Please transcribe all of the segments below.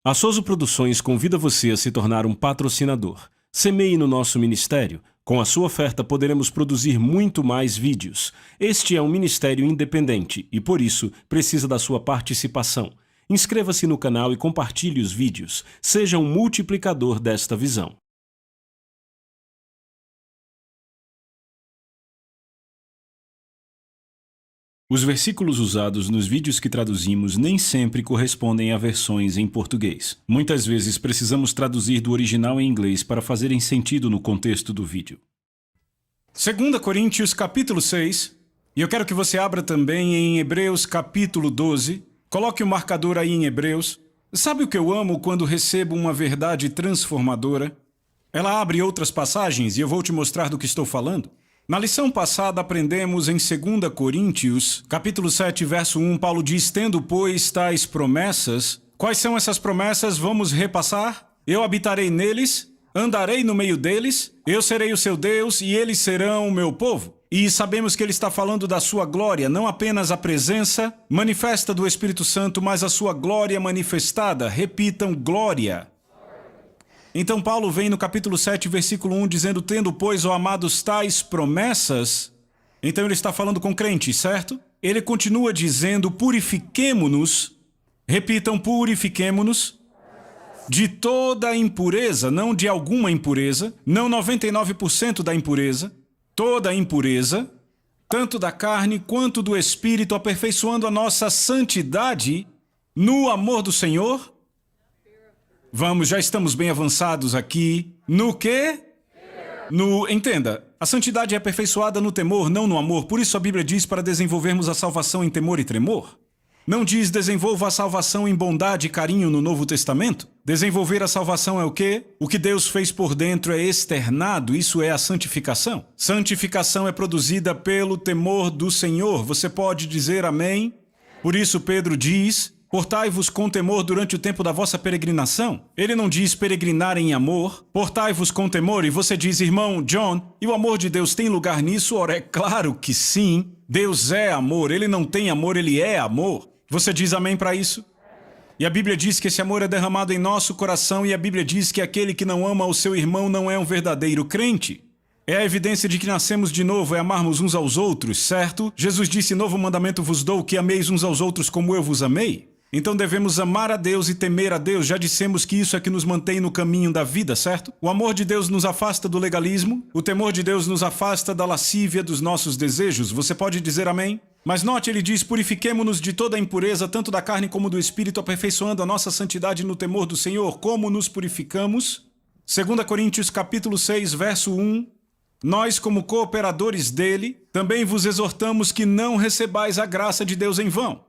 A Souza Produções convida você a se tornar um patrocinador. Semeie no nosso ministério. Com a sua oferta poderemos produzir muito mais vídeos. Este é um ministério independente e, por isso, precisa da sua participação. Inscreva-se no canal e compartilhe os vídeos. Seja um multiplicador desta visão. Os versículos usados nos vídeos que traduzimos nem sempre correspondem a versões em português. Muitas vezes precisamos traduzir do original em inglês para fazerem sentido no contexto do vídeo. 2 Coríntios capítulo 6, e eu quero que você abra também em Hebreus capítulo 12. Coloque o marcador aí em Hebreus. Sabe o que eu amo quando recebo uma verdade transformadora? Ela abre outras passagens e eu vou te mostrar do que estou falando. Na lição passada aprendemos em 2 Coríntios, capítulo 7, verso 1, Paulo diz: tendo, pois, tais promessas. Quais são essas promessas? Vamos repassar. Eu habitarei neles, andarei no meio deles, eu serei o seu Deus e eles serão o meu povo. E sabemos que ele está falando da sua glória, não apenas a presença manifesta do Espírito Santo, mas a sua glória manifestada. Repitam, glória. Então Paulo vem no capítulo 7, versículo 1, dizendo: tendo, pois, ó amados, tais promessas. Então ele está falando com crentes, certo? Ele continua dizendo: purifiquemo-nos. Repitam, purifiquemo-nos de toda a impureza, não de alguma impureza, não 99% da impureza, toda a impureza, tanto da carne quanto do espírito, aperfeiçoando a nossa santidade no amor do Senhor. Vamos, já estamos bem avançados aqui. No quê? Entenda, a santidade é aperfeiçoada no temor, não no amor. Por isso a Bíblia diz para desenvolvermos a salvação em temor e tremor. Não diz desenvolva a salvação em bondade e carinho no Novo Testamento. Desenvolver a salvação é o quê? O que Deus fez por dentro é externado, isso é a santificação. Santificação é produzida pelo temor do Senhor. Você pode dizer amém? Por isso Pedro diz: portai-vos com temor durante o tempo da vossa peregrinação. Ele não diz peregrinar em amor. Portai-vos com temor. E você diz: irmão John, e o amor de Deus tem lugar nisso? Ora, é claro que sim. Deus é amor. Ele não tem amor, ele é amor. Você diz amém para isso? E a Bíblia diz que esse amor é derramado em nosso coração, e a Bíblia diz que aquele que não ama o seu irmão não é um verdadeiro crente. É a evidência de que nascemos de novo, é amarmos uns aos outros, certo? Jesus disse: novo mandamento vos dou, que ameis uns aos outros como eu vos amei. Então devemos amar a Deus e temer a Deus. Já dissemos que isso é que nos mantém no caminho da vida, certo? O amor de Deus nos afasta do legalismo. O temor de Deus nos afasta da lascívia dos nossos desejos. Você pode dizer amém? Mas note, ele diz: purifiquemo-nos de toda a impureza, tanto da carne como do espírito, aperfeiçoando a nossa santidade no temor do Senhor. Como nos purificamos? 2 Coríntios capítulo 6, verso 1. Nós, como cooperadores dele, também vos exortamos que não recebais a graça de Deus em vão.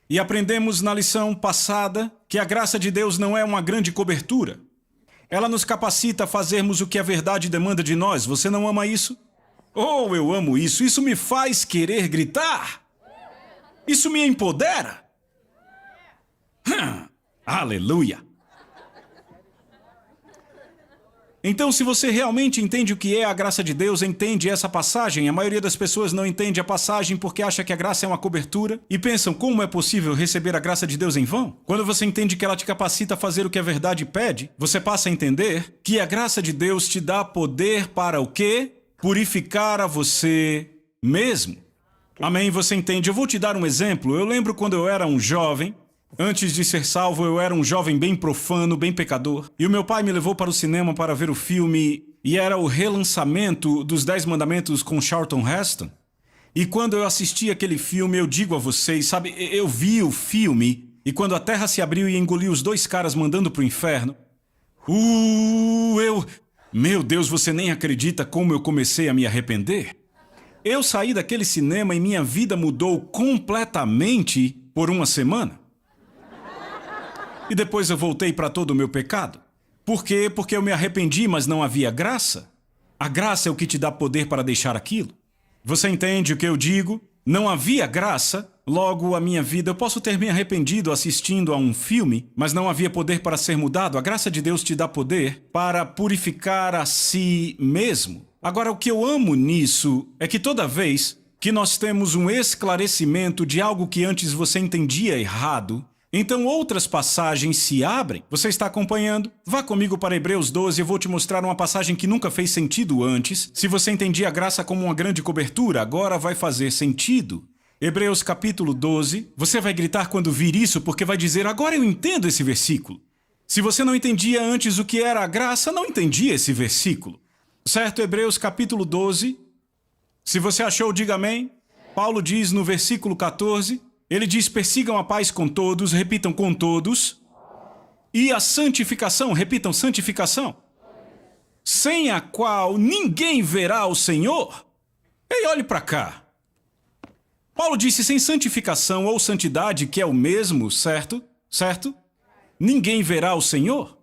E aprendemos na lição passada que a graça de Deus não é uma grande cobertura. Ela nos capacita a fazermos o que a verdade demanda de nós. Você não ama isso? Oh, eu amo isso. Isso me faz querer gritar. Isso me empodera. Aleluia. Então, se você realmente entende o que é a graça de Deus, entende essa passagem. A maioria das pessoas não entende a passagem porque acha que a graça é uma cobertura e pensam: como é possível receber a graça de Deus em vão? Quando você entende que ela te capacita a fazer o que a verdade pede, você passa a entender que a graça de Deus te dá poder para o quê? Purificar a você mesmo. Amém? Você entende? Eu vou te dar um exemplo. Eu lembro quando eu era um jovem. Antes de ser salvo, eu era um jovem bem profano, bem pecador. E o meu pai me levou para o cinema para ver o filme, e era o relançamento dos 10 Mandamentos com Charlton Heston. E quando eu assisti aquele filme, eu digo a vocês, sabe, eu vi o filme, e quando a terra se abriu e engoliu os 2 caras mandando para o inferno, meu Deus, você nem acredita como eu comecei a me arrepender. Eu saí daquele cinema e minha vida mudou completamente por uma semana. E depois eu voltei para todo o meu pecado. Por quê? Porque eu me arrependi, mas não havia graça. A graça é o que te dá poder para deixar aquilo. Você entende o que eu digo? Não havia graça, logo a minha vida... Eu posso ter me arrependido assistindo a um filme, mas não havia poder para ser mudado. A graça de Deus te dá poder para purificar a si mesmo. Agora, o que eu amo nisso é que toda vez que nós temos um esclarecimento de algo que antes você entendia errado, Então outras passagens se abrem. Você está acompanhando? Vá comigo para Hebreus 12, eu vou te mostrar uma passagem que nunca fez sentido antes. Se você entendia a graça como uma grande cobertura, agora vai fazer sentido. Hebreus capítulo 12, você vai gritar quando vir isso porque vai dizer, agora eu entendo esse versículo. Se você não entendia antes o que era a graça, não entendia esse versículo. Certo? Hebreus capítulo 12. Se você achou, diga amém. Paulo diz no versículo 14, ele diz, persigam a paz com todos, repitam com todos, e a santificação, repitam santificação, sem a qual ninguém verá o Senhor. Ei, olhe para cá. Paulo disse sem santificação ou santidade, que é o mesmo, certo? Certo? Ninguém verá o Senhor.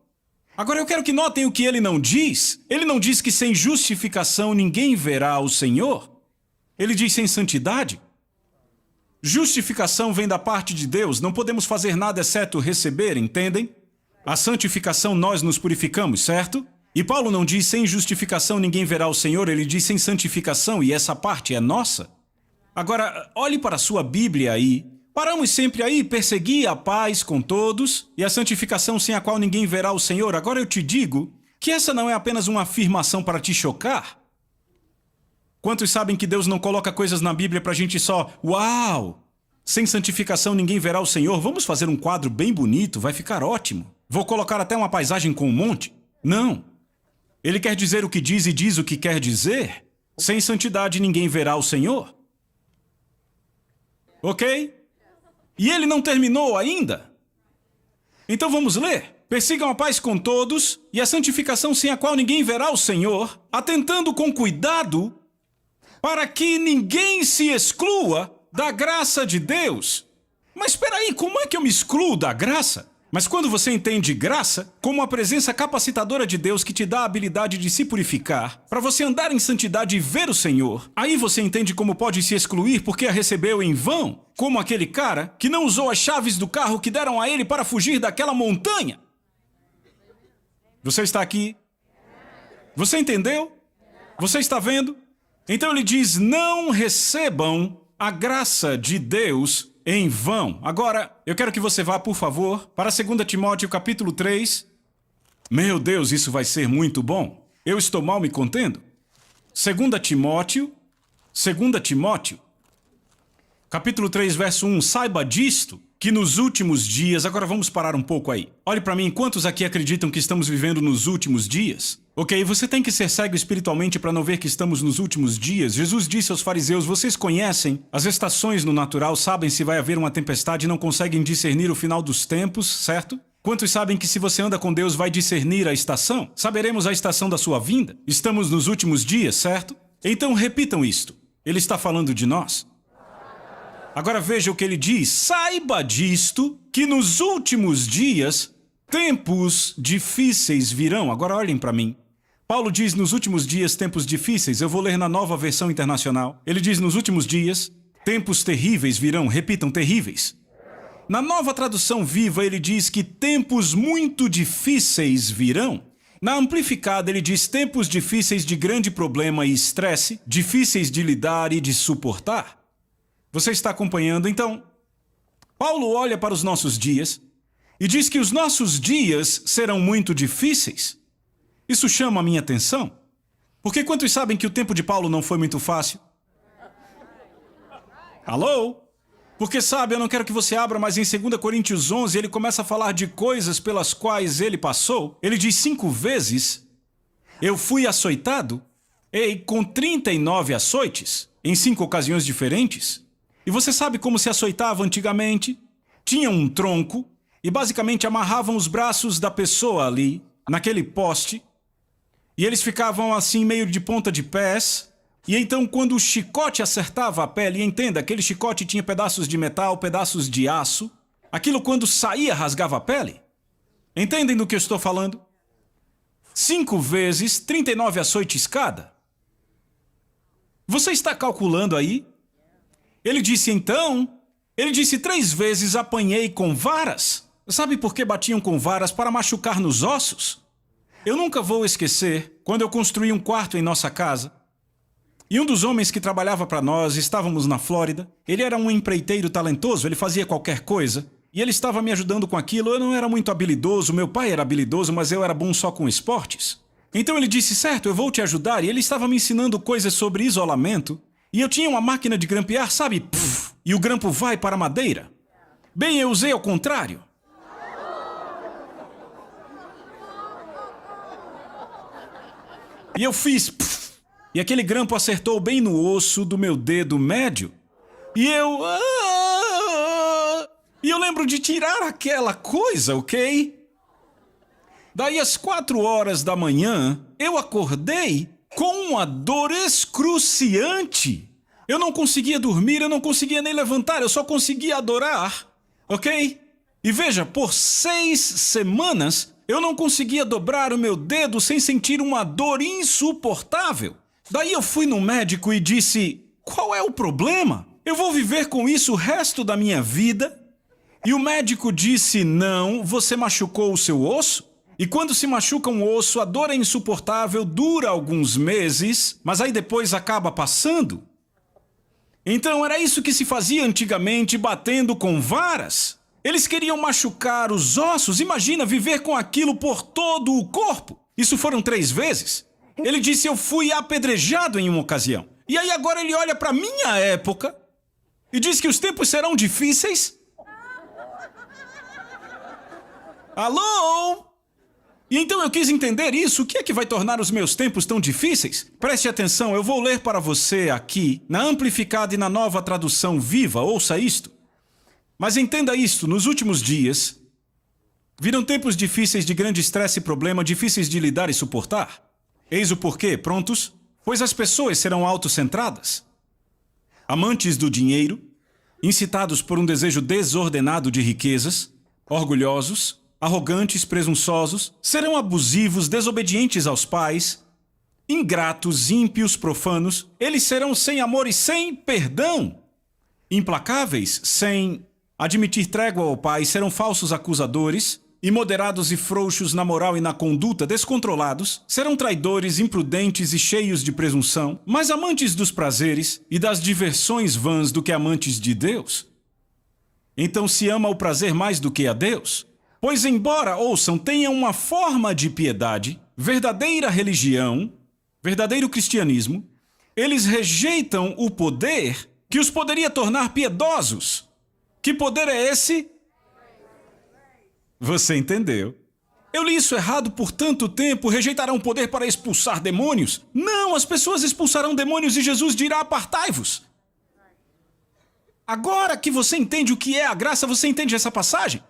Agora eu quero que notem o que ele não diz. Ele não diz que sem justificação ninguém verá o Senhor. Ele diz sem santidade. Justificação vem da parte de Deus. Não podemos fazer nada exceto receber, entendem? A santificação nós nos purificamos, certo? E Paulo não diz sem justificação ninguém verá o Senhor. Ele diz sem santificação e essa parte é nossa. Agora, olhe para a sua Bíblia aí. Paramos sempre aí, perseguir a paz com todos e a santificação sem a qual ninguém verá o Senhor. Agora eu te digo que essa não é apenas uma afirmação para te chocar. Quantos sabem que Deus não coloca coisas na Bíblia para a gente só, uau! Sem santificação ninguém verá o Senhor. Vamos fazer um quadro bem bonito, vai ficar ótimo. Vou colocar até uma paisagem com um monte. Não. Ele quer dizer o que diz e diz o que quer dizer. Sem santidade ninguém verá o Senhor. Ok? E ele não terminou ainda. Então vamos ler. Persigam a paz com todos e a santificação sem a qual ninguém verá o Senhor, atentando com cuidado para que ninguém se exclua da graça de Deus. Mas espera aí, como é que eu me excluo da graça? Mas quando você entende graça como a presença capacitadora de Deus que te dá a habilidade de se purificar, para você andar em santidade e ver o Senhor, aí você entende como pode se excluir porque a recebeu em vão, como aquele cara que não usou as chaves do carro que deram a ele para fugir daquela montanha. Você está aqui? Você entendeu? Você está vendo? Então ele diz, não recebam a graça de Deus em vão. Agora, eu quero que você vá, por favor, para 2 Timóteo capítulo 3. Meu Deus, isso vai ser muito bom. Eu estou mal me contendo. 2 Timóteo, capítulo 3, verso 1. Saiba disto, que nos últimos dias... Agora vamos parar um pouco aí. Olhe para mim, quantos aqui acreditam que estamos vivendo nos últimos dias? Ok, você tem que ser cego espiritualmente para não ver que estamos nos últimos dias. Jesus disse aos fariseus, vocês conhecem as estações no natural, sabem se vai haver uma tempestade e não conseguem discernir o final dos tempos, certo? Quantos sabem que se você anda com Deus vai discernir a estação? Saberemos a estação da sua vinda? Estamos nos últimos dias, certo? Então repitam isto. Ele está falando de nós. Agora veja o que ele diz. Saiba disto, que nos últimos dias, tempos difíceis virão. Agora olhem para mim. Paulo diz nos últimos dias, tempos difíceis. Eu vou ler na Nova Versão Internacional. Ele diz nos últimos dias, tempos terríveis virão. Repitam, terríveis. Na Nova Tradução Viva, ele diz que tempos muito difíceis virão. Na Amplificada, ele diz tempos difíceis de grande problema e estresse, difíceis de lidar e de suportar. Você está acompanhando? Então, Paulo olha para os nossos dias e diz que os nossos dias serão muito difíceis. Isso chama a minha atenção. Porque quantos sabem que o tempo de Paulo não foi muito fácil? Alô? Porque sabe, eu não quero que você abra, mas em 2 Coríntios 11 ele começa a falar de coisas pelas quais ele passou. Ele diz 5 vezes, eu fui açoitado, e com 39 açoites, em 5 ocasiões diferentes. E você sabe como se açoitava antigamente? Tinha um tronco e basicamente amarravam os braços da pessoa ali, naquele poste, e eles ficavam assim meio de ponta de pés. E então quando o chicote acertava a pele, e entenda, aquele chicote tinha pedaços de metal, pedaços de aço, aquilo quando saía rasgava a pele. Entendem do que eu estou falando? 5 vezes, 39 açoites cada. Você está calculando aí? Ele disse então, ele disse 3 vezes apanhei com varas. Sabe por que batiam com varas? Para machucar nos ossos. Eu nunca vou esquecer quando eu construí um quarto em nossa casa. E um dos homens que trabalhava para nós, estávamos na Flórida, ele era um empreiteiro talentoso, ele fazia qualquer coisa. E ele estava me ajudando com aquilo. Eu não era muito habilidoso, meu pai era habilidoso, mas eu era bom só com esportes. Então ele disse, certo, eu vou te ajudar. E ele estava me ensinando coisas sobre isolamento. E eu tinha uma máquina de grampear, sabe? Puf, e o grampo vai para a madeira. Bem, eu usei ao contrário. E eu fiz... Puf, e aquele grampo acertou bem no osso do meu dedo médio. E eu... E eu lembro de tirar aquela coisa, ok? Daí às 4 horas da manhã, eu acordei com uma dor excruciante. Eu não conseguia dormir, eu não conseguia nem levantar, eu só conseguia adorar, ok? E veja, por 6 semanas, eu não conseguia dobrar o meu dedo sem sentir uma dor insuportável. Daí eu fui no médico e disse, qual é o problema? Eu vou viver com isso o resto da minha vida? E o médico disse, não, você machucou o seu osso? E quando se machuca um osso, a dor é insuportável, dura alguns meses, mas aí depois acaba passando. Então era isso que se fazia antigamente, batendo com varas. Eles queriam machucar os ossos, imagina viver com aquilo por todo o corpo. Isso foram 3 vezes. Ele disse, eu fui apedrejado em uma ocasião. E aí agora ele olha para minha época e diz que os tempos serão difíceis. Alô? E então eu quis entender isso. O que é que vai tornar os meus tempos tão difíceis? Preste atenção, eu vou ler para você aqui, na amplificada e na nova tradução viva, ouça isto. Mas entenda isto, nos últimos dias, viram tempos difíceis de grande estresse e problema, difíceis de lidar e suportar. Eis o porquê, prontos? Pois as pessoas serão autocentradas, amantes do dinheiro, incitados por um desejo desordenado de riquezas, orgulhosos, arrogantes, presunçosos, serão abusivos, desobedientes aos pais, ingratos, ímpios, profanos. Eles serão sem amor e sem perdão, implacáveis, sem admitir trégua ao pai, serão falsos acusadores, imoderados e frouxos na moral e na conduta, descontrolados, serão traidores, imprudentes e cheios de presunção, mais amantes dos prazeres e das diversões vãs do que amantes de Deus. Então se ama o prazer mais do que a Deus? Pois embora, ouçam, tenham uma forma de piedade, verdadeira religião, verdadeiro cristianismo, eles rejeitam o poder que os poderia tornar piedosos. Que poder é esse? Você entendeu? Eu li isso errado por tanto tempo, rejeitarão poder para expulsar demônios? Não, as pessoas expulsarão demônios e Jesus dirá, apartai-vos. Agora que você entende o que é a graça, você entende essa passagem?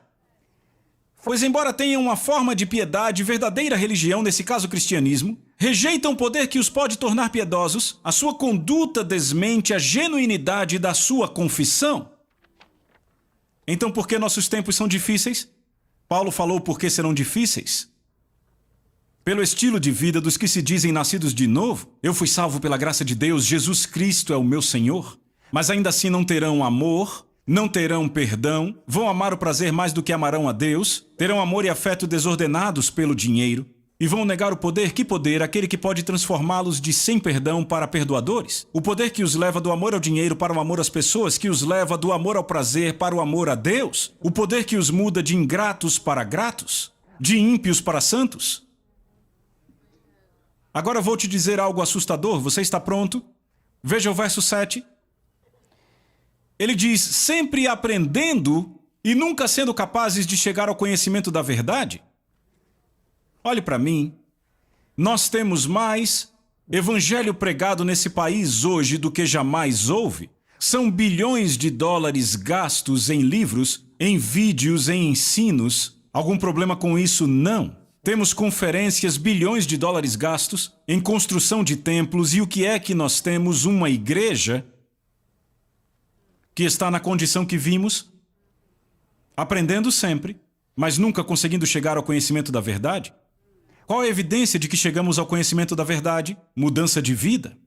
Pois embora tenham uma forma de piedade, verdadeira religião, nesse caso cristianismo, rejeitam o poder que os pode tornar piedosos, a sua conduta desmente a genuinidade da sua confissão. Então por que nossos tempos são difíceis? Paulo falou por que serão difíceis. Pelo estilo de vida dos que se dizem nascidos de novo, eu fui salvo pela graça de Deus, Jesus Cristo é o meu Senhor, mas ainda assim não terão amor, não terão perdão, vão amar o prazer mais do que amarão a Deus, terão amor e afeto desordenados pelo dinheiro, e vão negar o poder. Que poder? Aquele que pode transformá-los de sem perdão para perdoadores. O poder que os leva do amor ao dinheiro para o amor às pessoas, que os leva do amor ao prazer para o amor a Deus. O poder que os muda de ingratos para gratos, de ímpios para santos. Agora vou te dizer algo assustador, você está pronto? Veja o verso 7. Ele diz, sempre aprendendo e nunca sendo capazes de chegar ao conhecimento da verdade. Olhe para mim, nós temos mais evangelho pregado nesse país hoje do que jamais houve. São bilhões de dólares gastos em livros, em vídeos, em ensinos. Algum problema com isso? Não. Temos conferências, bilhões de dólares gastos em construção de templos. E o que é que nós temos? Uma igreja que está na condição que vimos, aprendendo sempre, mas nunca conseguindo chegar ao conhecimento da verdade. Qual a evidência de que chegamos ao conhecimento da verdade? Mudança de vida.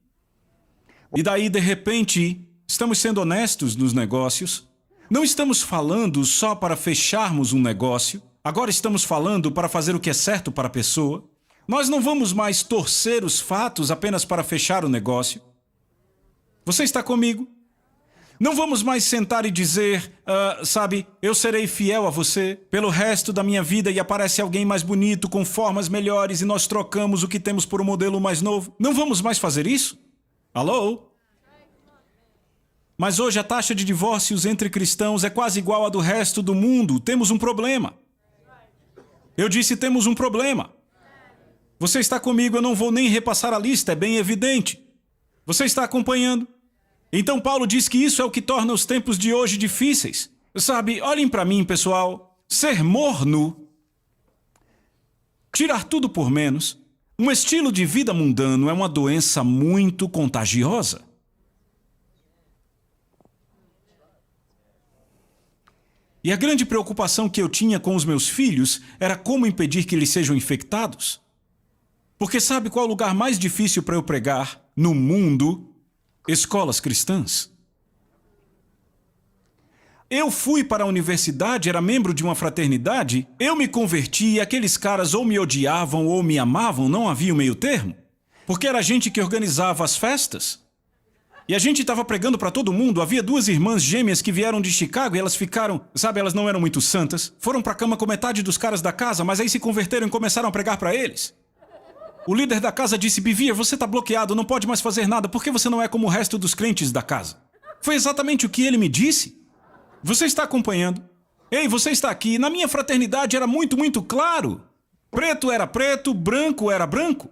E daí, de repente, estamos sendo honestos nos negócios. Não estamos falando só para fecharmos um negócio. Agora estamos falando para fazer o que é certo para a pessoa. Nós não vamos mais torcer os fatos apenas para fechar o negócio. Você está comigo? Não vamos mais sentar e dizer, sabe, eu serei fiel a você pelo resto da minha vida e aparece alguém mais bonito, com formas melhores e nós trocamos o que temos por um modelo mais novo. Não vamos mais fazer isso? Alô? Mas hoje a taxa de divórcios entre cristãos é quase igual à do resto do mundo. Temos um problema. Eu disse, temos um problema. Você está comigo, eu não vou nem repassar a lista, é bem evidente. Você está acompanhando? Então Paulo diz que isso é o que torna os tempos de hoje difíceis. Sabe, olhem para mim, pessoal. Ser morno, tirar tudo por menos, um estilo de vida mundano é uma doença muito contagiosa. E a grande preocupação que eu tinha com os meus filhos era como impedir que eles sejam infectados. Porque sabe qual é o lugar mais difícil para eu pregar no mundo? Escolas cristãs. Eu fui para a universidade, era membro de uma fraternidade, eu me converti e aqueles caras ou me odiavam ou me amavam, não havia um meio termo. Porque era a gente que organizava as festas. E a gente estava pregando para todo mundo, havia duas irmãs gêmeas que vieram de Chicago e elas ficaram, sabe, elas não eram muito santas, foram para a cama com metade dos caras da casa, mas aí se converteram e começaram a pregar para eles. O líder da casa disse, Bivia, você está bloqueado, não pode mais fazer nada, por que você não é como o resto dos crentes da casa? Foi exatamente o que ele me disse. Você está acompanhando? Ei, você está aqui, na minha fraternidade era muito claro. Preto era preto, branco era branco.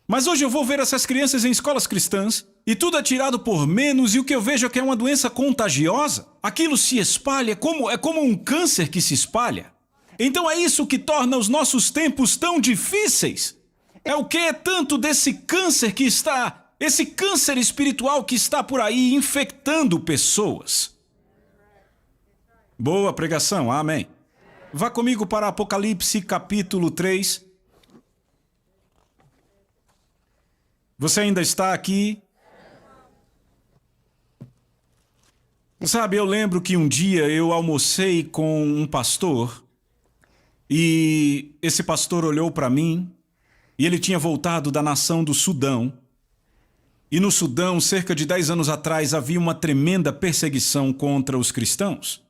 Mas hoje eu vou ver essas crianças em escolas cristãs e tudo é tirado por menos e o que eu vejo é que é uma doença contagiosa. Aquilo se espalha, é como um câncer que se espalha. Então é isso que torna os nossos tempos tão difíceis. É o que é tanto desse câncer que está, esse câncer espiritual que está por aí infectando pessoas. Boa pregação, amém. Vá comigo para Apocalipse capítulo 3. Você ainda está aqui? Sabe, eu lembro que um dia eu almocei com um pastor e esse pastor olhou para mim e ele tinha voltado da nação do Sudão. E no Sudão, cerca de 10 anos atrás, havia uma tremenda perseguição contra os cristãos.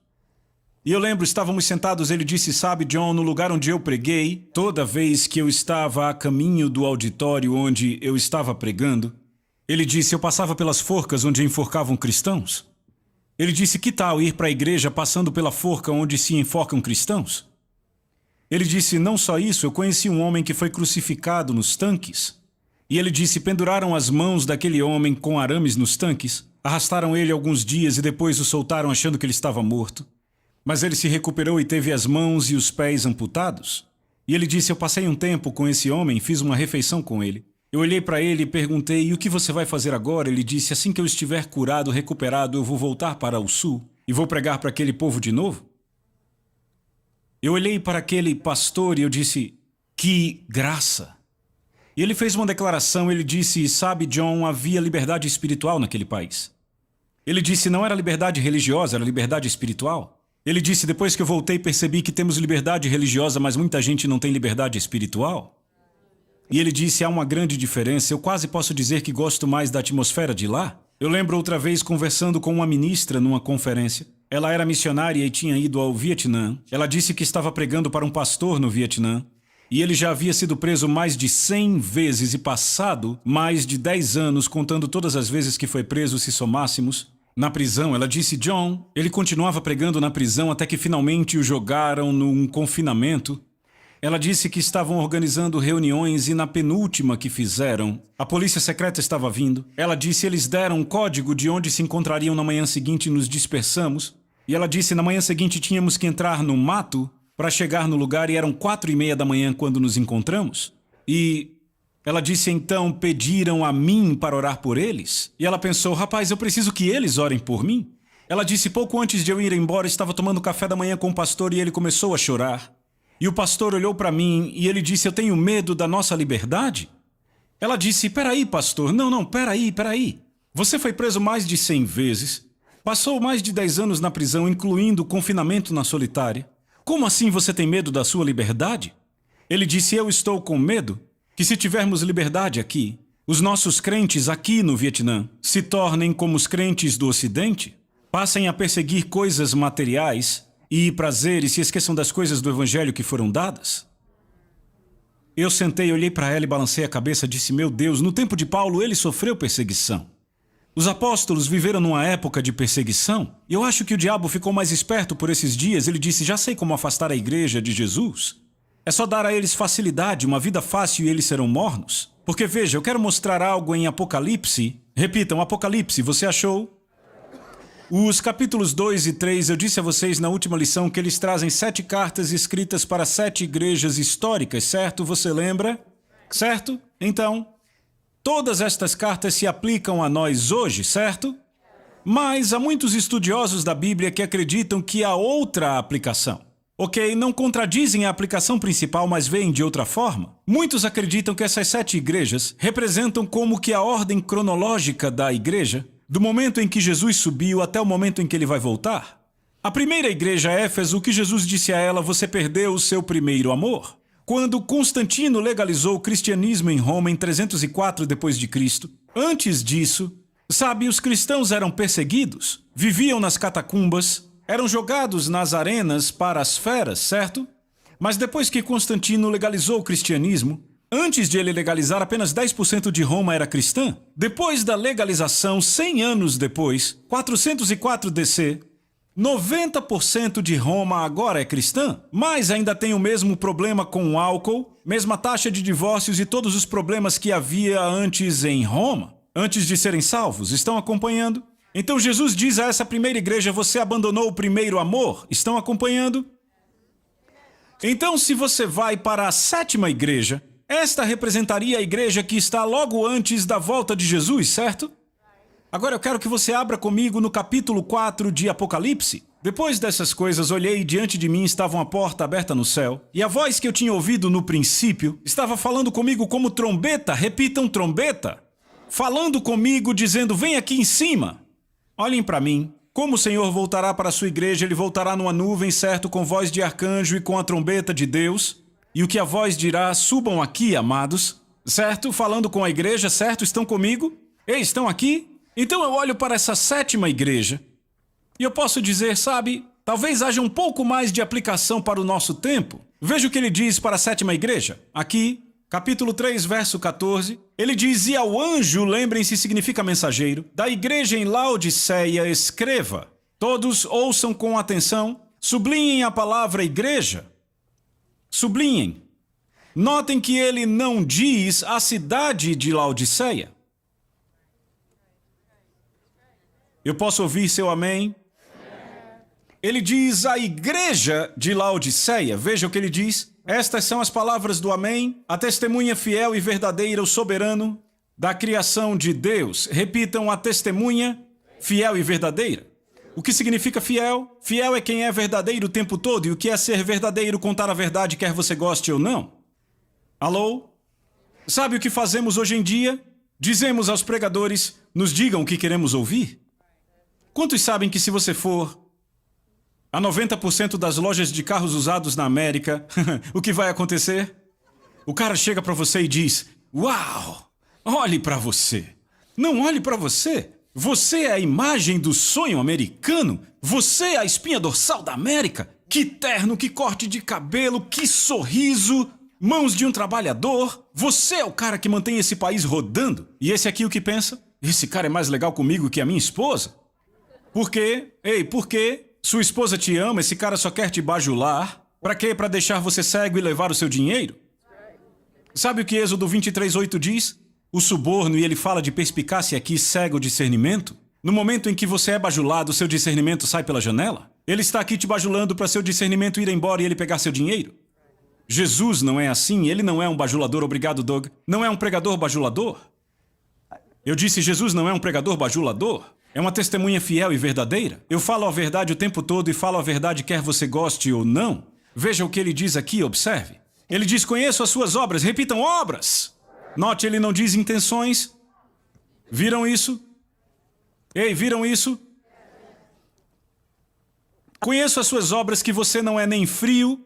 E eu lembro, estávamos sentados, ele disse, sabe, John, no lugar onde eu preguei, toda vez que eu estava a caminho do auditório onde eu estava pregando, ele disse, eu passava pelas forcas onde enforcavam cristãos. Ele disse, que tal ir para a igreja passando pela forca onde se enforcam cristãos? Ele disse, não só isso, eu conheci um homem que foi crucificado nos tanques. E ele disse, penduraram as mãos daquele homem com arames nos tanques, arrastaram ele alguns dias e depois o soltaram achando que ele estava morto. Mas ele se recuperou e teve as mãos e os pés amputados. E ele disse, eu passei um tempo com esse homem, fiz uma refeição com ele. Eu olhei para ele e perguntei, e o que você vai fazer agora? Ele disse, assim que eu estiver curado, recuperado, eu vou voltar para o sul e vou pregar para aquele povo de novo. Eu olhei para aquele pastor e eu disse, que graça! E ele fez uma declaração, ele disse, sabe, John, havia liberdade espiritual naquele país. Ele disse, não era liberdade religiosa, era liberdade espiritual. Ele disse, depois que eu voltei, percebi que temos liberdade religiosa, mas muita gente não tem liberdade espiritual. E ele disse, há uma grande diferença, eu quase posso dizer que gosto mais da atmosfera de lá. Eu lembro outra vez conversando com uma ministra numa conferência. Ela era missionária e tinha ido ao Vietnã. Ela disse que estava pregando para um pastor no Vietnã. E ele já havia sido preso mais de 100 vezes e passado mais de 10 anos, contando todas as vezes que foi preso, se somássemos. Na prisão, ela disse, John, ele continuava pregando na prisão até que finalmente o jogaram num confinamento. Ela disse que estavam organizando reuniões e na penúltima que fizeram, a polícia secreta estava vindo. Ela disse, eles deram um código de onde se encontrariam na manhã seguinte e nos dispersamos. E ela disse, na manhã seguinte tínhamos que entrar no mato para chegar no lugar e eram 4:30 da manhã quando nos encontramos. E ela disse, então pediram a mim para orar por eles. E ela pensou, rapaz, eu preciso que eles orem por mim. Ela disse, pouco antes de eu ir embora, estava tomando café da manhã com o pastor e ele começou a chorar. E o pastor olhou para mim e ele disse, eu tenho medo da nossa liberdade. Ela disse, peraí, pastor, não, peraí. Você foi preso mais de 100 vezes, passou mais de 10 anos na prisão, incluindo confinamento na solitária. Como assim você tem medo da sua liberdade? Ele disse, eu estou com medo que se tivermos liberdade aqui, os nossos crentes aqui no Vietnã se tornem como os crentes do Ocidente. Passem a perseguir coisas materiais e prazer e se esqueçam das coisas do evangelho que foram dadas? Eu sentei, olhei para ela e balancei a cabeça e disse, meu Deus, no tempo de Paulo ele sofreu perseguição. Os apóstolos viveram numa época de perseguição. E eu acho que o diabo ficou mais esperto por esses dias. Ele disse, já sei como afastar a igreja de Jesus. É só dar a eles facilidade, uma vida fácil e eles serão mornos. Porque veja, eu quero mostrar algo em Apocalipse. Repitam, Apocalipse, você achou? Os capítulos 2 e 3, eu disse a vocês na última lição que eles trazem 7 cartas escritas para 7 igrejas históricas, certo? Você lembra? Certo? Então, todas estas cartas se aplicam a nós hoje, certo? Mas há muitos estudiosos da Bíblia que acreditam que há outra aplicação. Ok, não contradizem a aplicação principal, mas veem de outra forma. Muitos acreditam que essas 7 igrejas representam como que a ordem cronológica da igreja, do momento em que Jesus subiu até o momento em que ele vai voltar. A primeira igreja, Éfeso, o que Jesus disse a ela, você perdeu o seu primeiro amor. Quando Constantino legalizou o cristianismo em Roma em 304 d.C., antes disso, sabe, os cristãos eram perseguidos, viviam nas catacumbas, eram jogados nas arenas para as feras, certo? Mas depois que Constantino legalizou o cristianismo, antes de ele legalizar, apenas 10% de Roma era cristã. Depois da legalização, 100 anos depois, 404 DC, 90% de Roma agora é cristã, mas ainda tem o mesmo problema com o álcool, mesma taxa de divórcios e todos os problemas que havia antes em Roma, antes de serem salvos. Estão acompanhando? Então Jesus diz a essa primeira igreja, você abandonou o primeiro amor. Estão acompanhando? Então, se você vai para a 7ª igreja, esta representaria a igreja que está logo antes da volta de Jesus, certo? Agora eu quero que você abra comigo no capítulo 4 de Apocalipse. Depois dessas coisas, olhei e diante de mim estava uma porta aberta no céu. E a voz que eu tinha ouvido no princípio estava falando comigo como trombeta, repitam trombeta. Falando comigo, dizendo, vem aqui em cima. Olhem para mim. Como o Senhor voltará para a sua igreja, ele voltará numa nuvem, certo, com voz de arcanjo e com a trombeta de Deus. E o que a voz dirá, subam aqui, amados, certo? Falando com a igreja, certo? Estão comigo? Ei, estão aqui? Então eu olho para essa 7ª igreja e eu posso dizer, sabe, talvez haja um pouco mais de aplicação para o nosso tempo. Veja o que ele diz para a 7ª igreja. Aqui, capítulo 3, verso 14, ele diz, e ao anjo, lembrem-se, significa mensageiro, da igreja em Laodiceia escreva. Todos ouçam com atenção, sublinhem a palavra igreja. Sublinhem. Notem que ele não diz a cidade de Laodiceia. Eu posso ouvir seu amém? Ele diz a igreja de Laodiceia. Veja o que ele diz. Estas são as palavras do amém, a testemunha fiel e verdadeira, o soberano da criação de Deus. Repitam, a testemunha fiel e verdadeira. O que significa fiel? Fiel é quem é verdadeiro o tempo todo. E o que é ser verdadeiro? Contar a verdade, quer você goste ou não. Alô? Sabe o que fazemos hoje em dia? Dizemos aos pregadores, nos digam o que queremos ouvir. Quantos sabem que se você for a 90% das lojas de carros usados na América, o que vai acontecer? O cara chega para você e diz, uau, olhe para você. Não olhe para você. Você é a imagem do sonho americano? Você é a espinha dorsal da América? Que terno, que corte de cabelo, que sorriso, mãos de um trabalhador. Você é o cara que mantém esse país rodando. E esse aqui o que pensa? Esse cara é mais legal comigo que a minha esposa. Por quê? Ei, por quê? Sua esposa te ama, esse cara só quer te bajular. Pra quê? Pra deixar você cego e levar o seu dinheiro? Sabe o que Êxodo 23:8 diz? O suborno, e ele fala de perspicácia aqui, cega o discernimento. No momento em que você é bajulado, seu discernimento sai pela janela. Ele está aqui te bajulando para seu discernimento ir embora e ele pegar seu dinheiro. Jesus não é assim, ele não é um bajulador, obrigado, Doug. Não é um pregador bajulador. Eu disse, Jesus não é um pregador bajulador. É uma testemunha fiel e verdadeira. Eu falo a verdade o tempo todo e falo a verdade quer você goste ou não. Veja o que ele diz aqui, observe. Ele diz, conheço as suas obras, repitam, obras. Note, ele não diz intenções. Viram isso? Ei, viram isso? Conheço as suas obras que você não é nem frio,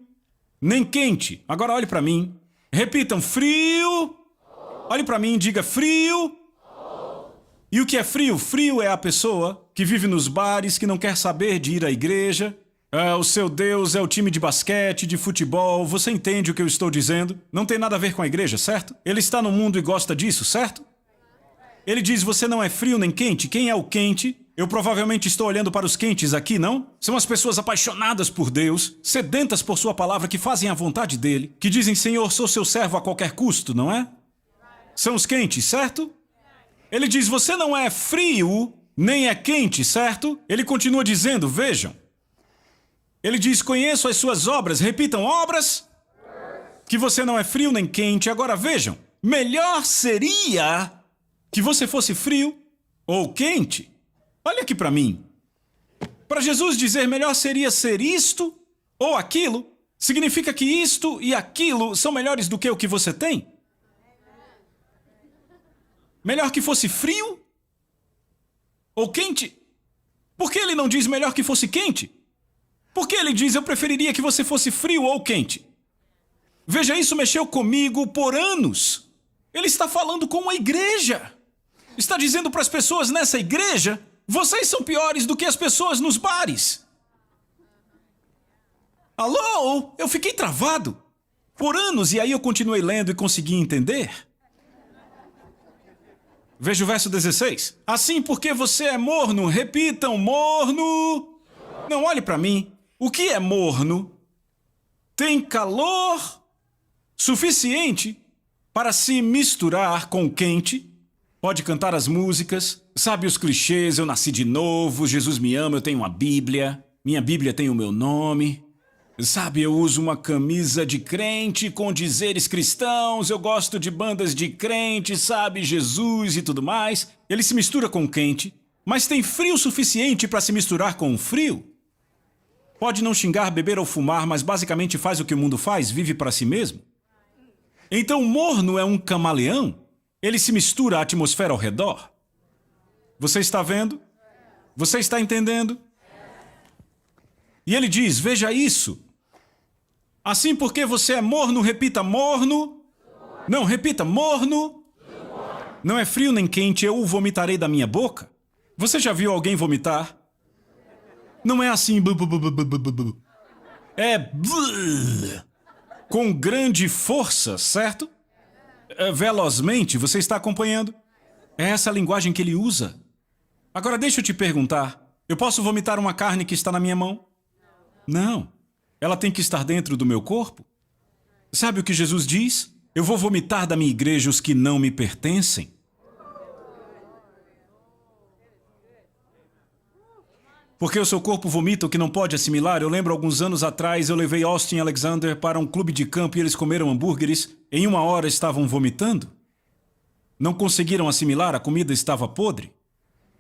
nem quente. Agora olhe para mim. Repitam, frio. Olhe para mim e diga frio. E o que é frio? Frio é a pessoa que vive nos bares, que não quer saber de ir à igreja. O seu Deus é o time de basquete, de futebol. Você entende o que eu estou dizendo? Não tem nada a ver com a igreja, certo? Ele está no mundo e gosta disso, certo? Ele diz, você não é frio nem quente. Quem é o quente? Eu provavelmente estou olhando para os quentes aqui, não? São as pessoas apaixonadas por Deus, sedentas por sua palavra, que fazem a vontade dele, que dizem, Senhor, sou seu servo a qualquer custo, não é? São os quentes, certo? Ele diz, você não é frio nem é quente, certo? Ele continua dizendo, vejam. Ele diz, conheço as suas obras. Repitam, obras. Que você não é frio nem quente. Agora vejam, melhor seria que você fosse frio ou quente. Olha aqui para mim. Para Jesus dizer melhor seria ser isto ou aquilo, significa que isto e aquilo são melhores do que o que você tem? Melhor que fosse frio ou quente? Por que ele não diz melhor que fosse quente? Por que ele diz, eu preferiria que você fosse frio ou quente? Veja, isso mexeu comigo por anos. Ele está falando com a igreja. Está dizendo para as pessoas nessa igreja, vocês são piores do que as pessoas nos bares. Alô? Eu fiquei travado por anos e aí eu continuei lendo e consegui entender. Veja o verso 16. Assim, porque você é morno, repitam, morno. Não olhe para mim. O que é morno? Tem calor suficiente para se misturar com o quente. Pode cantar as músicas, sabe os clichês, eu nasci de novo, Jesus me ama, eu tenho uma Bíblia, minha Bíblia tem o meu nome. Sabe, eu uso uma camisa de crente com dizeres cristãos, eu gosto de bandas de crente, sabe, Jesus e tudo mais. Ele se mistura com o quente, mas tem frio suficiente para se misturar com o frio. Pode não xingar, beber ou fumar, mas basicamente faz o que o mundo faz, vive para si mesmo. Então o morno é um camaleão. Ele se mistura à atmosfera ao redor. Você está vendo? Você está entendendo? E ele diz, veja isso. Assim porque você é morno, repita morno. Não, repita morno. Não é frio nem quente, eu o vomitarei da minha boca. Você já viu alguém vomitar? Não é assim. É com grande força, certo? Velozmente, você está acompanhando? É essa a linguagem que ele usa. Agora deixa eu te perguntar. Eu posso vomitar uma carne que está na minha mão? Não. Ela tem que estar dentro do meu corpo. Sabe o que Jesus diz? Eu vou vomitar da minha igreja os que não me pertencem. Porque o seu corpo vomita o que não pode assimilar. Eu lembro alguns anos atrás, eu levei Austin e Alexander para um clube de campo e eles comeram hambúrgueres. Em 1 hora estavam vomitando. Não conseguiram assimilar, a comida estava podre.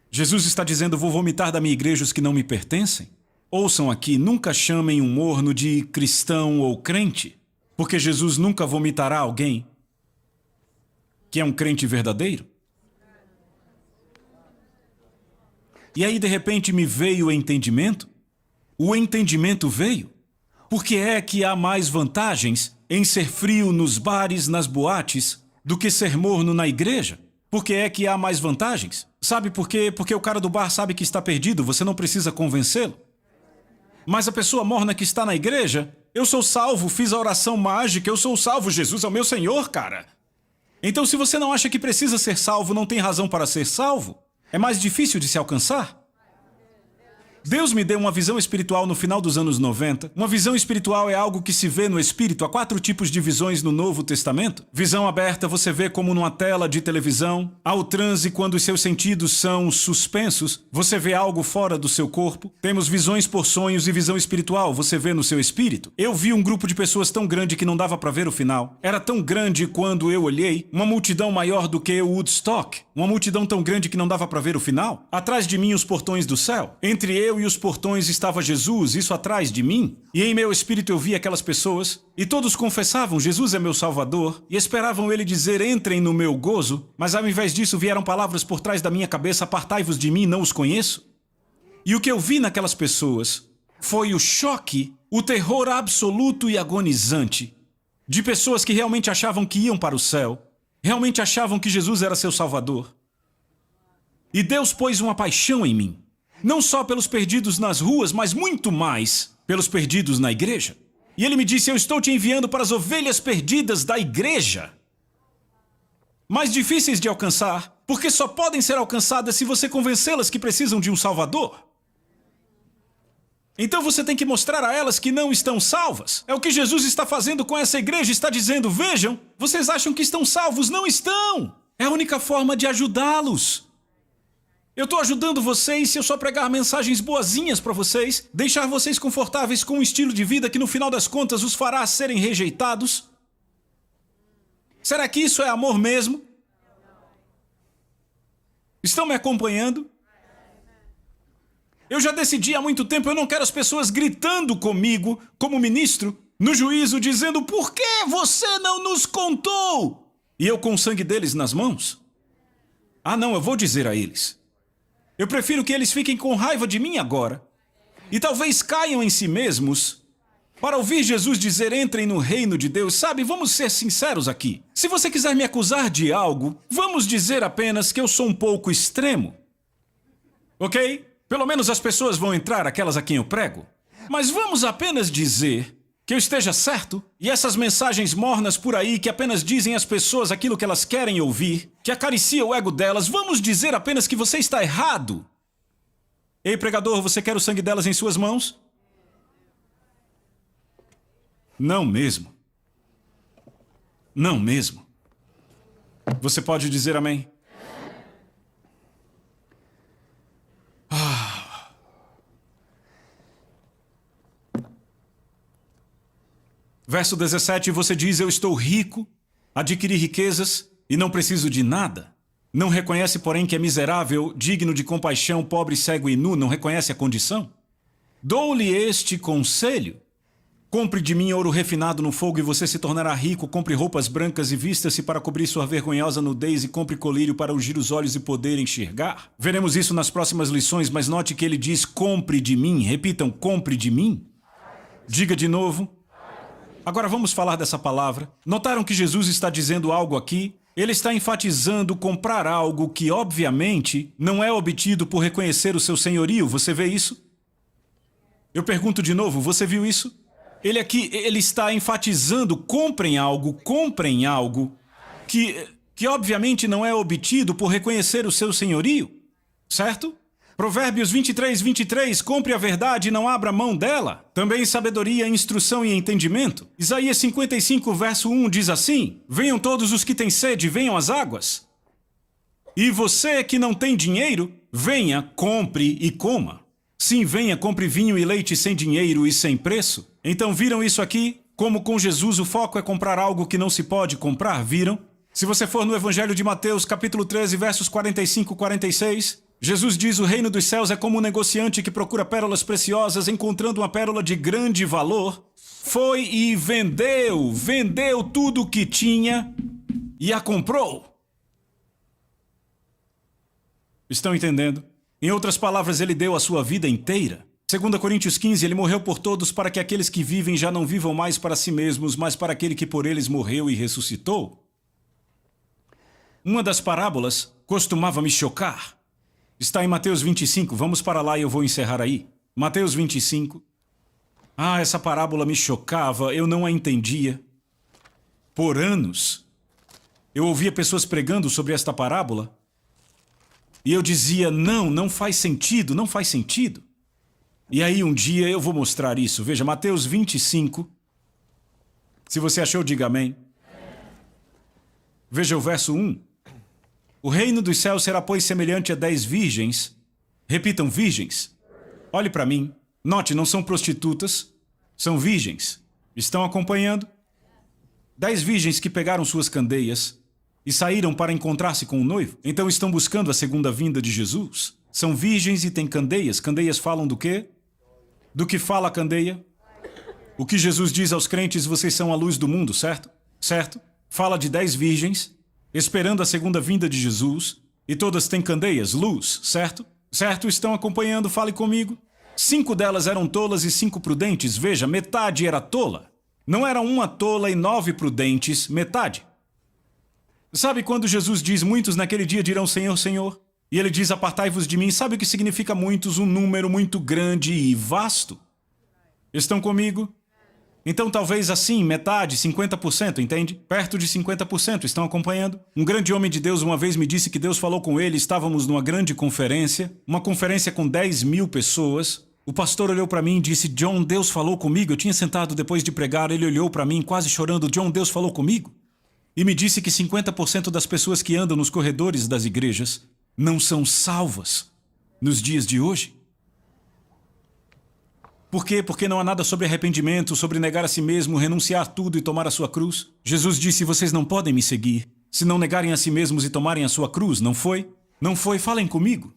Jesus está dizendo, vou vomitar da minha igreja os que não me pertencem. Ouçam aqui, nunca chamem um morno de cristão ou crente, porque Jesus nunca vomitará alguém que é um crente verdadeiro. E aí, de repente, me veio o entendimento. O entendimento veio. Por que é que há mais vantagens em ser frio nos bares, nas boates, do que ser morno na igreja? Por que é que há mais vantagens? Sabe por quê? Porque o cara do bar sabe que está perdido, você não precisa convencê-lo. Mas a pessoa morna que está na igreja, eu sou salvo, fiz a oração mágica, eu sou salvo, Jesus é o meu Senhor, cara. Então, se você não acha que precisa ser salvo, não tem razão para ser salvo. É mais difícil de se alcançar? Deus me deu uma visão espiritual no final dos anos 90. Uma visão espiritual é algo que se vê no espírito. Há 4 tipos de visões no Novo Testamento. Visão aberta você vê como numa tela de televisão. Há o transe quando os seus sentidos são suspensos. Você vê algo fora do seu corpo. Temos visões por sonhos e visão espiritual. Você vê no seu espírito. Eu vi um grupo de pessoas tão grande que não dava para ver o final. Era tão grande quando eu olhei. Uma multidão maior do que o Woodstock. Uma multidão tão grande que não dava para ver o final. Atrás de mim os portões do céu. Entre eu e os portões estava Jesus, isso atrás de mim. E em meu espírito eu vi aquelas pessoas. E todos confessavam, Jesus é meu Salvador. E esperavam ele dizer, entrem no meu gozo. Mas ao invés disso vieram palavras por trás da minha cabeça, apartai-vos de mim, não os conheço. E o que eu vi naquelas pessoas foi o choque, o terror absoluto e agonizante. De pessoas que realmente achavam que iam para o céu. Realmente achavam que Jesus era seu Salvador. E Deus pôs uma paixão em mim. Não só pelos perdidos nas ruas, mas muito mais pelos perdidos na igreja. E ele me disse, eu estou te enviando para as ovelhas perdidas da igreja. Mais difíceis de alcançar, porque só podem ser alcançadas se você convencê-las que precisam de um Salvador. Então você tem que mostrar a elas que não estão salvas. É o que Jesus está fazendo com essa igreja, está dizendo, vejam, vocês acham que estão salvos, não estão. É a única forma de ajudá-los. Eu estou ajudando vocês se eu só pregar mensagens boazinhas para vocês, deixar vocês confortáveis com um estilo de vida que no final das contas os fará serem rejeitados. Será que isso é amor mesmo? Estão me acompanhando? Eu já decidi há muito tempo, eu não quero as pessoas gritando comigo, como ministro, no juízo, dizendo, por que você não nos contou? E eu com o sangue deles nas mãos? Ah, não, eu vou dizer a eles. Eu prefiro que eles fiquem com raiva de mim agora, e talvez caiam em si mesmos, para ouvir Jesus dizer, entrem no reino de Deus. Sabe, vamos ser sinceros aqui. Se você quiser me acusar de algo, vamos dizer apenas que eu sou um pouco extremo. Ok? Pelo menos as pessoas vão entrar, aquelas a quem eu prego. Mas vamos apenas dizer que eu esteja certo, e essas mensagens mornas por aí que apenas dizem às pessoas aquilo que elas querem ouvir, que acaricia o ego delas, vamos dizer apenas que você está errado. Ei, pregador, você quer o sangue delas em suas mãos? Não mesmo. Não mesmo. Você pode dizer amém? Verso 17, você diz, eu estou rico, adquiri riquezas e não preciso de nada. Não reconhece, porém, que é miserável, digno de compaixão, pobre, cego e nu, não reconhece a condição? Dou-lhe este conselho. Compre de mim ouro refinado no fogo e você se tornará rico. Compre roupas brancas e vista-se para cobrir sua vergonhosa nudez e compre colírio para ungir os olhos e poder enxergar. Veremos isso nas próximas lições, mas note que ele diz, compre de mim. Repitam, compre de mim. Diga de novo. Agora vamos falar dessa palavra. Notaram que Jesus está dizendo algo aqui? Ele está enfatizando comprar algo que, obviamente, não é obtido por reconhecer o seu senhorio. Você vê isso? Eu pergunto de novo, você viu isso? Ele está enfatizando, comprem algo que obviamente não é obtido por reconhecer o seu senhorio. Certo? Provérbios 23, compre a verdade e não abra mão dela. Também sabedoria, instrução e entendimento. Isaías 55, verso 1 diz assim, venham todos os que têm sede, venham às águas. E você que não tem dinheiro, venha, compre e coma. Sim, venha, compre vinho e leite sem dinheiro e sem preço. Então viram isso aqui? Como com Jesus o foco é comprar algo que não se pode comprar, viram? Se você for no Evangelho de Mateus, capítulo 13, versos 45 e 46... Jesus diz, o reino dos céus é como um negociante que procura pérolas preciosas, encontrando uma pérola de grande valor. Foi e vendeu tudo o que tinha e a comprou. Estão entendendo? Em outras palavras, ele deu a sua vida inteira. 2 Coríntios 15, ele morreu por todos para que aqueles que vivem já não vivam mais para si mesmos, mas para aquele que por eles morreu e ressuscitou. Uma das parábolas costumava me chocar. Está em Mateus 25, vamos para lá e eu vou encerrar aí. Mateus 25. Essa parábola me chocava, eu não a entendia. Por anos, eu ouvia pessoas pregando sobre esta parábola e eu dizia, não faz sentido, não faz sentido. E aí um dia eu vou mostrar isso. Veja, Mateus 25. Se você achou, diga amém. Veja o verso 1. O reino dos céus será, pois, semelhante a 10 virgens. Repitam, virgens. Olhe para mim. Note, não são prostitutas, são virgens. Estão acompanhando? 10 virgens que pegaram suas candeias e saíram para encontrar-se com o noivo. Então estão buscando a segunda vinda de Jesus. São virgens e têm candeias. Candeias falam do quê? Do que fala a candeia? O que Jesus diz aos crentes, vocês são a luz do mundo, certo? Certo? Fala de 10 virgens esperando a segunda vinda de Jesus, e todas têm candeias, luz, certo? Certo? Estão acompanhando? Fale comigo. 5 delas eram tolas e 5 prudentes. Veja, metade era tola. Não era uma tola e 9 prudentes, metade. Sabe quando Jesus diz, muitos naquele dia dirão, Senhor, Senhor? E ele diz, apartai-vos de mim. Sabe o que significa muitos? Um número muito grande e vasto. Estão comigo? Então talvez assim, metade, 50%, entende? Perto de 50%, estão acompanhando? Um grande homem de Deus uma vez me disse que Deus falou com ele, estávamos numa grande conferência, uma conferência com 10.000 pessoas. O pastor olhou para mim e disse, John, Deus falou comigo. Eu tinha sentado depois de pregar, ele olhou para mim quase chorando, John, Deus falou comigo. E me disse que 50% das pessoas que andam nos corredores das igrejas não são salvas nos dias de hoje. Por quê? Porque não há nada sobre arrependimento, sobre negar a si mesmo, renunciar tudo e tomar a sua cruz. Jesus disse, vocês não podem me seguir se não negarem a si mesmos e tomarem a sua cruz, não foi? Não foi? Falem comigo.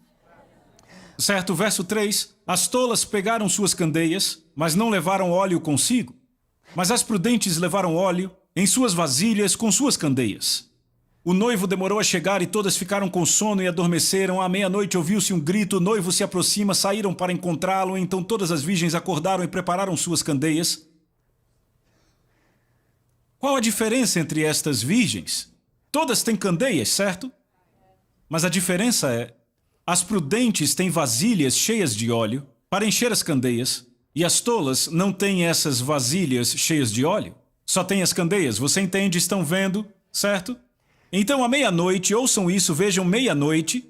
Certo, verso 3. As tolas pegaram suas candeias, mas não levaram óleo consigo. Mas as prudentes levaram óleo em suas vasilhas com suas candeias. O noivo demorou a chegar e todas ficaram com sono e adormeceram. À meia-noite ouviu-se um grito, o noivo se aproxima, saíram para encontrá-lo. Então todas as virgens acordaram e prepararam suas candeias. Qual a diferença entre estas virgens? Todas têm candeias, certo? Mas a diferença é, as prudentes têm vasilhas cheias de óleo para encher as candeias, e as tolas não têm essas vasilhas cheias de óleo. Só têm as candeias, você entende? Estão vendo, certo? Então, à meia-noite, ouçam isso, vejam meia-noite,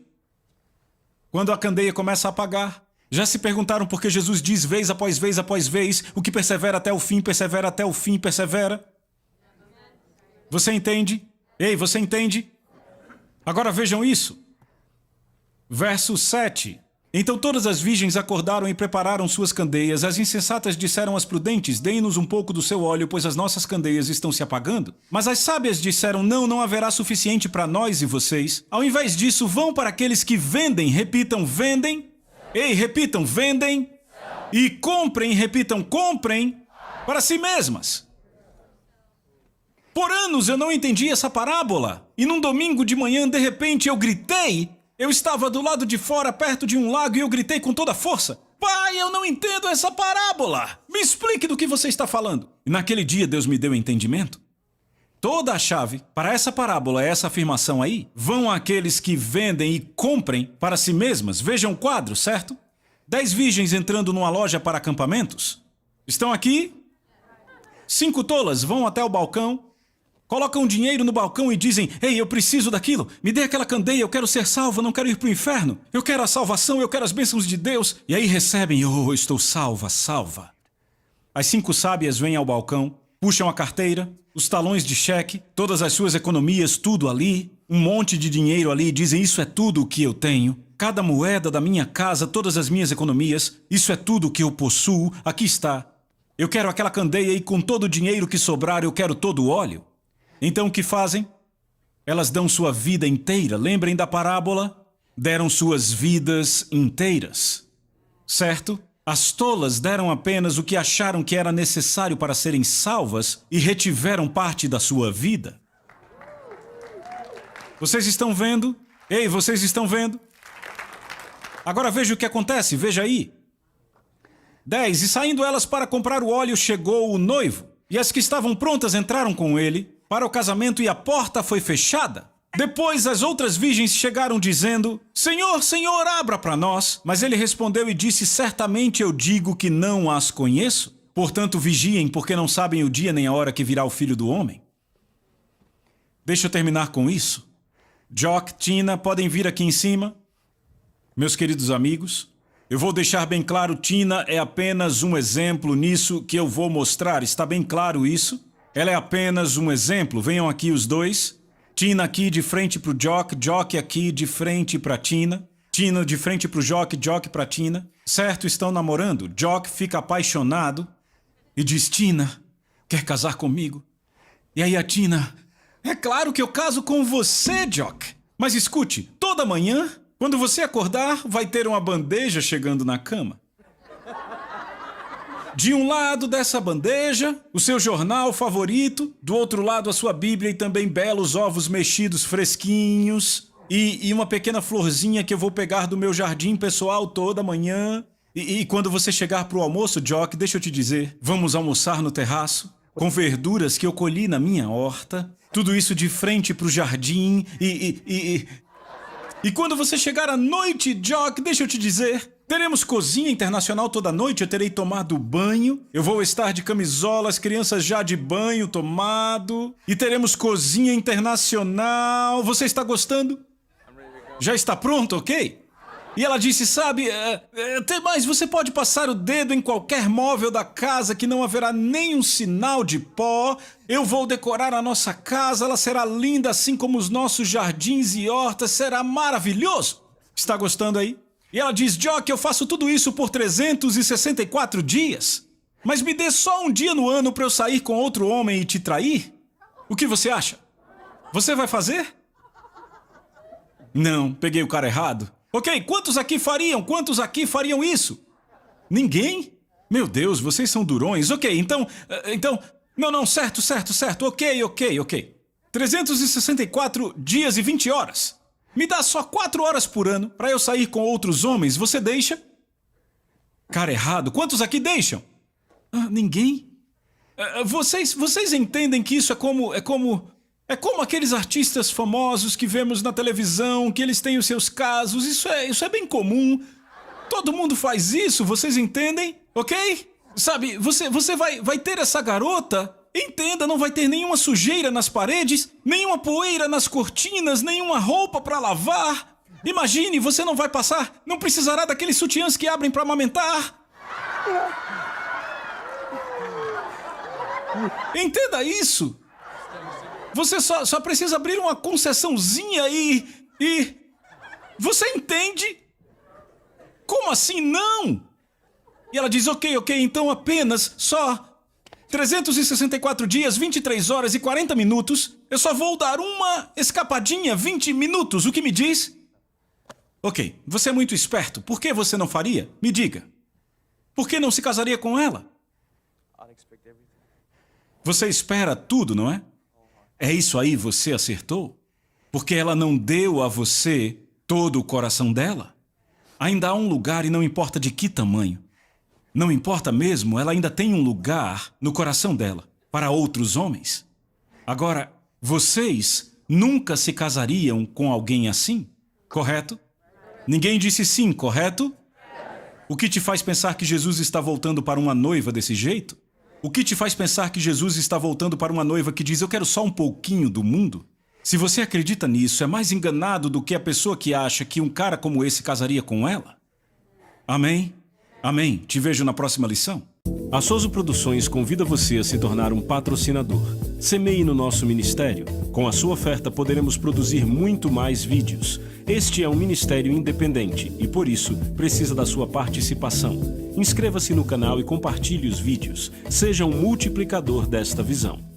quando a candeia começa a apagar. Já se perguntaram por que Jesus diz vez após vez, o que persevera até o fim, persevera até o fim, persevera? Você entende? Ei, você entende? Agora vejam isso. Verso 7. Então todas as virgens acordaram e prepararam suas candeias. As insensatas disseram às prudentes, deem-nos um pouco do seu óleo, pois as nossas candeias estão se apagando. Mas as sábias disseram, não haverá suficiente para nós e vocês. Ao invés disso, vão para aqueles que vendem, repitam, vendem. Ei, repitam, vendem. E comprem, repitam, comprem para si mesmas. Por anos eu não entendi essa parábola. E num domingo de manhã, de repente, eu gritei. Eu estava do lado de fora, perto de um lago, e eu gritei com toda a força. Pai, eu não entendo essa parábola. Me explique do que você está falando. E naquele dia Deus me deu entendimento. Toda a chave para essa parábola, essa afirmação aí, vão àqueles que vendem e comprem para si mesmas. Vejam o quadro, certo? 10 virgens entrando numa loja para acampamentos. Estão aqui? 5 tolas vão até o balcão. Colocam dinheiro no balcão e dizem, ei, eu preciso daquilo, me dê aquela candeia, eu quero ser salva, não quero ir para o inferno, eu quero a salvação, eu quero as bênçãos de Deus. E aí recebem, oh, estou salva, salva. As 5 sábias vêm ao balcão, puxam a carteira, os talões de cheque, todas as suas economias, tudo ali, um monte de dinheiro ali, e dizem, isso é tudo o que eu tenho. Cada moeda da minha casa, todas as minhas economias, isso é tudo o que eu possuo, aqui está. Eu quero aquela candeia e com todo o dinheiro que sobrar eu quero todo o óleo. Então o que fazem? Elas dão sua vida inteira. Lembrem da parábola? Deram suas vidas inteiras. Certo? As tolas deram apenas o que acharam que era necessário para serem salvas e retiveram parte da sua vida. Vocês estão vendo? Ei, vocês estão vendo? Agora veja o que acontece, veja aí. 10. E saindo elas para comprar o óleo, chegou o noivo. E as que estavam prontas entraram com ele para o casamento e a porta foi fechada. Depois as outras virgens chegaram dizendo, Senhor, Senhor, abra para nós. Mas ele respondeu e disse, certamente eu digo que não as conheço. Portanto, vigiem, porque não sabem o dia nem a hora que virá o Filho do Homem. Deixa eu terminar com isso. Jock, Tina, podem vir aqui em cima. Meus queridos amigos, eu vou deixar bem claro, Tina é apenas um exemplo nisso que eu vou mostrar. Está bem claro isso? Ela é apenas um exemplo. Venham aqui os dois. Tina aqui de frente para o Jock, Jock aqui de frente para Tina. Tina de frente para o Jock, Jock para Tina. Certo, estão namorando. Jock fica apaixonado e diz, Tina, quer casar comigo? E aí a Tina, é claro que eu caso com você, Jock. Mas escute, toda manhã, quando você acordar, vai ter uma bandeja chegando na cama. De um lado dessa bandeja, o seu jornal favorito, do outro lado a sua Bíblia e também belos ovos mexidos fresquinhos e uma pequena florzinha que eu vou pegar do meu jardim pessoal toda manhã. E quando você chegar pro almoço, Jock, deixa eu te dizer, vamos almoçar no terraço com verduras que eu colhi na minha horta, tudo isso de frente pro jardim E quando você chegar à noite, Jock, deixa eu te dizer, teremos cozinha internacional toda noite, eu terei tomado banho, eu vou estar de camisola, as crianças já de banho tomado, e teremos cozinha internacional. Você está gostando? Já está pronto, ok? E ela disse, sabe, até mais, você pode passar o dedo em qualquer móvel da casa que não haverá nenhum sinal de pó. Eu vou decorar a nossa casa, ela será linda assim como os nossos jardins e hortas, será maravilhoso. Está gostando aí? E ela diz, Jock, eu faço tudo isso por 364 dias. Mas me dê só um dia no ano para eu sair com outro homem e te trair? O que você acha? Você vai fazer? Não, peguei o cara errado. Ok, quantos aqui fariam? Quantos aqui fariam isso? Ninguém? Meu Deus, vocês são durões. Ok, então... Não, certo. Ok. 364 dias e 20 horas. Me dá só 4 horas por ano para eu sair com outros homens. Você deixa? Cara errado. Quantos aqui deixam? Ninguém? Vocês entendem que isso é como aqueles artistas famosos que vemos na televisão, que eles têm os seus casos. Isso é bem comum. Todo mundo faz isso, vocês entendem? Ok? Sabe, você vai ter essa garota. Entenda, não vai ter nenhuma sujeira nas paredes, nenhuma poeira nas cortinas, nenhuma roupa para lavar. Imagine, você não vai passar, não precisará daqueles sutiãs que abrem para amamentar. Entenda isso. Você só precisa abrir uma concessãozinha e... Você entende? Como assim não? E ela diz, ok, então apenas só 364 dias, 23 horas e 40 minutos. Eu só vou dar uma escapadinha, 20 minutos. O que me diz? Ok, você é muito esperto. Por que você não faria? Me diga. Por que não se casaria com ela? Você espera tudo, não é? É isso aí, você acertou? Porque ela não deu a você todo o coração dela? Ainda há um lugar e não importa de que tamanho. Não importa mesmo, ela ainda tem um lugar no coração dela para outros homens. Agora, vocês nunca se casariam com alguém assim, correto? Ninguém disse sim, correto? O que te faz pensar que Jesus está voltando para uma noiva desse jeito? O que te faz pensar que Jesus está voltando para uma noiva que diz, eu quero só um pouquinho do mundo? Se você acredita nisso, é mais enganado do que a pessoa que acha que um cara como esse casaria com ela. Amém? Amém. Te vejo na próxima lição. A Soso Produções convida você a se tornar um patrocinador. Semeie no nosso ministério. Com a sua oferta poderemos produzir muito mais vídeos. Este é um ministério independente e, por isso, precisa da sua participação. Inscreva-se no canal e compartilhe os vídeos. Seja um multiplicador desta visão.